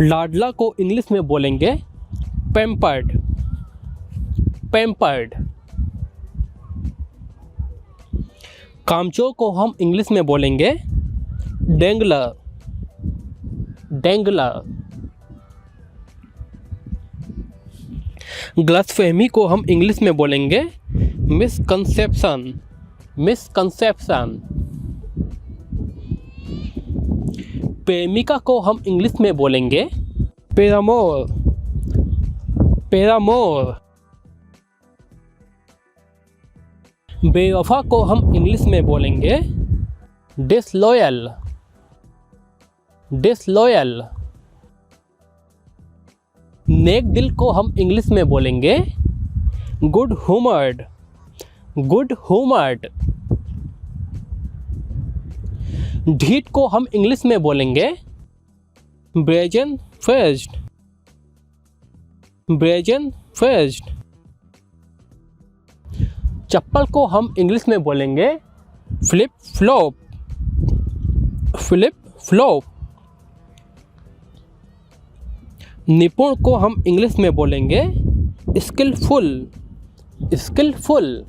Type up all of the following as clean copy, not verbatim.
लाडला को इंग्लिश में बोलेंगे पैम्पर्ड, पैम्पर्ड। कामचोर को हम इंग्लिश में बोलेंगे डेंगलर, डेंगलर। गलतफहमी को हम इंग्लिश में बोलेंगे मिसकंसेप्शन, मिसकंसेप्शन। प्रेमिका को हम इंग्लिश में बोलेंगे पैरामोर, पैरामोर। बेवफा को हम इंग्लिश में बोलेंगे डिसलॉयल, डिसलॉयल। नेक दिल को हम इंग्लिश में बोलेंगे गुड ह्यूमर्ड, गुड ह्यूमर्ड। ढीठ को हम इंग्लिश में बोलेंगे ब्रेजन फेस्ड, ब्रेजन फेस्ड। चप्पल को हम इंग्लिश में बोलेंगे फ्लिप फ्लॉप, फ्लिप फ्लॉप। निपुण को हम इंग्लिश में बोलेंगे स्किलफुल, स्किलफुल।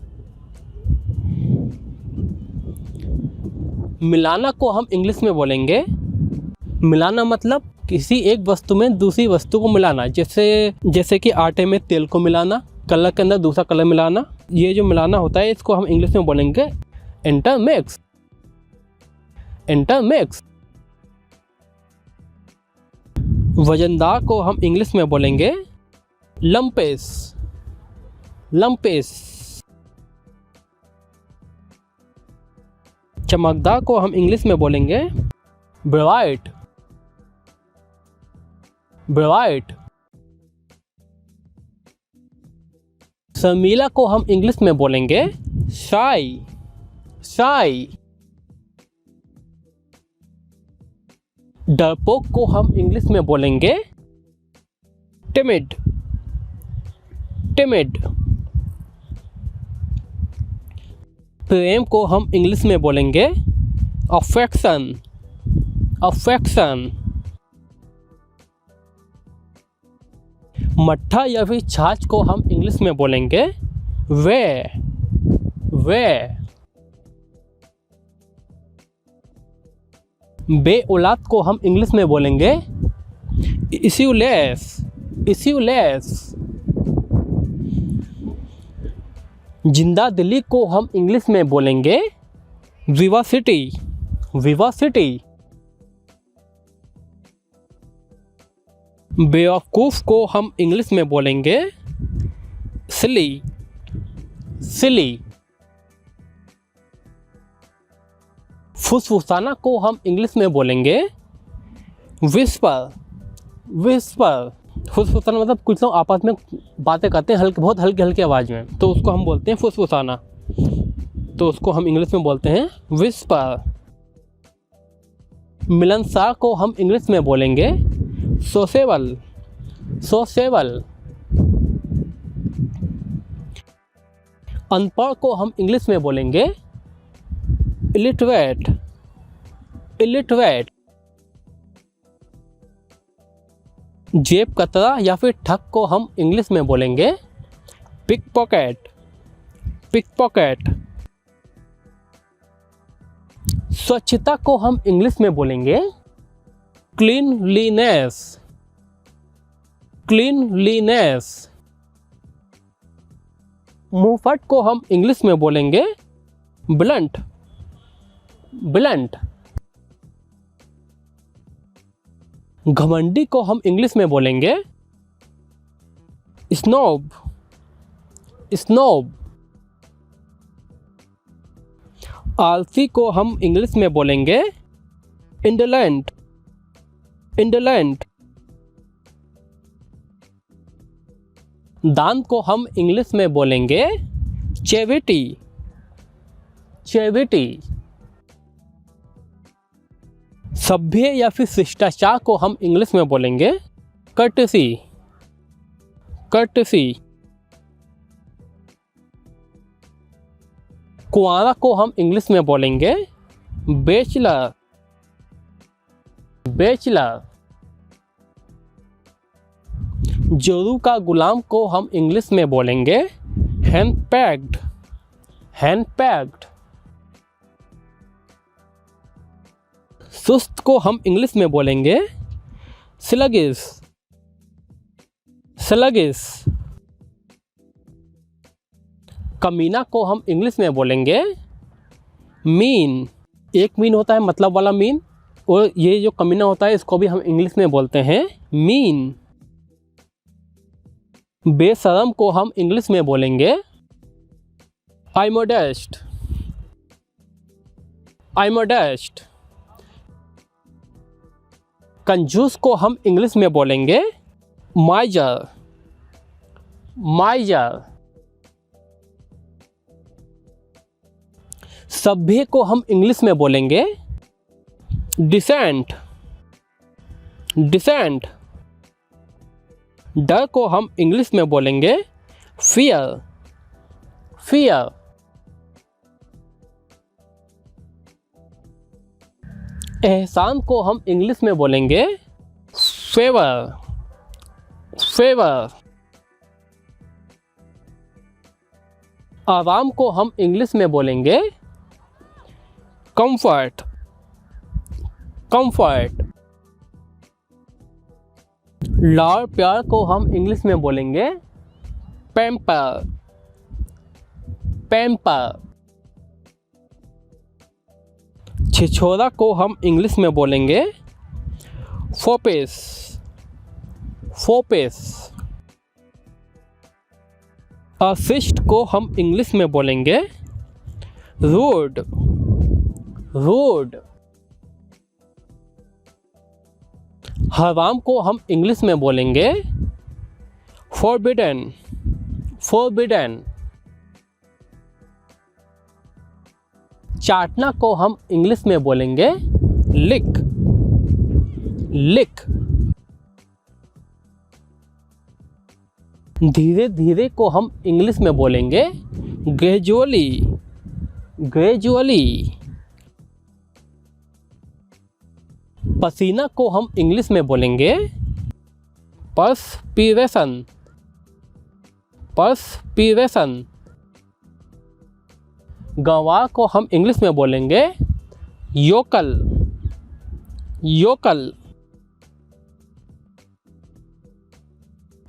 मिलाना को हम इंग्लिश में बोलेंगे, मिलाना मतलब किसी एक वस्तु में दूसरी वस्तु को मिलाना, जैसे कि आटे में तेल को मिलाना, कलर के अंदर दूसरा कलर मिलाना। ये जो मिलाना होता है इसको हम इंग्लिश में बोलेंगे इंटरमिक्स, इंटरमिक्स। वजनदार को हम इंग्लिश में बोलेंगे लंपेस, लंपेस। चमकदार को हम इंग्लिश में बोलेंगे ब्राइट, ब्राइट। शर्मीला को हम इंग्लिश में बोलेंगे शाई, शाई। डरपोक को हम इंग्लिश में बोलेंगे टिमिड, टिमिड। प्रेम को हम इंग्लिश में बोलेंगे अफेक्शन, अफेक्शन। मट्ठा या फिर छाछ को हम इंग्लिश में बोलेंगे वे, वे। बे औलाद को हम इंग्लिश में बोलेंगे इश्यूलेस, इश्यूलेस। जिंदा दिली को हम इंग्लिश में बोलेंगे विवासिटी, विवासिटी। बेवकूफ़ को हम इंग्लिश में बोलेंगे सिली, सिली। फुसफुसाना को हम इंग्लिश में बोलेंगे विस्पर, विस्पर। फुसफुसाना मतलब कुछ लोग आपस में बातें करते हैं हल्के, बहुत हल्की हल्की आवाज़ में, तो उसको हम बोलते हैं फुसफुसाना, तो उसको हम इंग्लिश में बोलते हैं विस्पर। मिलनसार को हम इंग्लिश में बोलेंगे सोसेबल, सोसेबल। अनपढ़ को हम इंग्लिश में बोलेंगे इलिटरेट, इलिटरेट। जेब कतरा या फिर ठग को हम इंग्लिश में बोलेंगे पिक पॉकेट, पिक पॉकेट। स्वच्छता को हम इंग्लिश में बोलेंगे क्लीनलीनेस, क्लीनलीनेस। मुंहफट को हम इंग्लिश में बोलेंगे ब्लंट, ब्लंट। घमंडी को हम इंग्लिश में बोलेंगे स्नोब, स्नोब। आलसी को हम इंग्लिश में बोलेंगे इंडोलेंट, इंडोलेंट। दान को हम इंग्लिश में बोलेंगे चैरिटी, चैरिटी। सभ्य या फिर शिष्टाचार को हम इंग्लिश में बोलेंगे कर्टेसी, कर्टेसी। कुंवारा को हम इंग्लिश में बोलेंगे बैचलर, बैचलर। जोरू का गुलाम को हम इंग्लिश में बोलेंगे हैंड पैक्ड, हैंड पैक्ड। सुस्त को हम इंग्लिश में बोलेंगे स्लगिश, स्लगिश। कमीना को हम इंग्लिश में बोलेंगे मीन। एक मीन होता है मतलब वाला मीन, और ये जो कमीना होता है इसको भी हम इंग्लिश में बोलते हैं मीन। बेशरम को हम इंग्लिश में बोलेंगे immodest, immodest। कंजूस को हम इंग्लिश में बोलेंगे माइजर, माइजर। सभ्य को हम इंग्लिश में बोलेंगे डिसेंट, डिसेंट। डर को हम इंग्लिश में बोलेंगे फियर, फियर। एहसान को हम इंग्लिश में बोलेंगे फेवर, फेवर। आराम को हम इंग्लिश में बोलेंगे कंफर्ट, कंफर्ट। लाड़ प्यार को हम इंग्लिश में बोलेंगे पैम्पर, पैम्पर। छिछोरा को हम इंग्लिश में बोलेंगे फोपेस, फोपेस। अशिष्ट को हम इंग्लिश में बोलेंगे रूड, रूड। हराम को हम इंग्लिश में बोलेंगे फॉरबिडन, फॉरबिडन। चाटना को हम इंग्लिश में बोलेंगे लिक, लिक। धीरे धीरे को हम इंग्लिश में बोलेंगे ग्रेजुअली, ग्रेजुअली। पसीना को हम इंग्लिश में बोलेंगे पर्सपीरेशन, पर्सपीरेशन। गंवार को हम इंग्लिश में बोलेंगे योकल, योकल।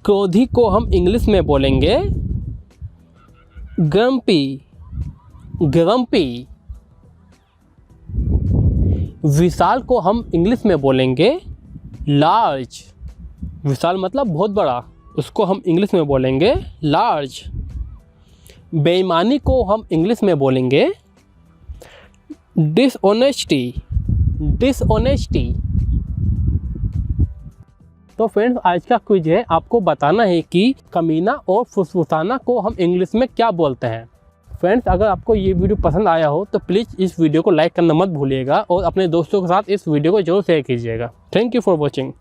क्रोधी को हम इंग्लिश में बोलेंगे ग्रम्पी, ग्रम्पी। विशाल को हम इंग्लिश में बोलेंगे लार्ज, विशाल मतलब बहुत बड़ा, उसको हम इंग्लिश में बोलेंगे लार्ज। बेईमानी को हम इंग्लिश में बोलेंगे डिसऑनेस्टी, डिसऑनेस्टी। तो फ्रेंड्स आज का क्विज है, आपको बताना है कि कमीना और फुसफुसाना को हम इंग्लिश में क्या बोलते हैं। फ्रेंड्स अगर आपको ये वीडियो पसंद आया हो तो प्लीज़ इस वीडियो को लाइक करना मत भूलिएगा और अपने दोस्तों के साथ इस वीडियो को जरूर शेयर कीजिएगा। Thank you for watching.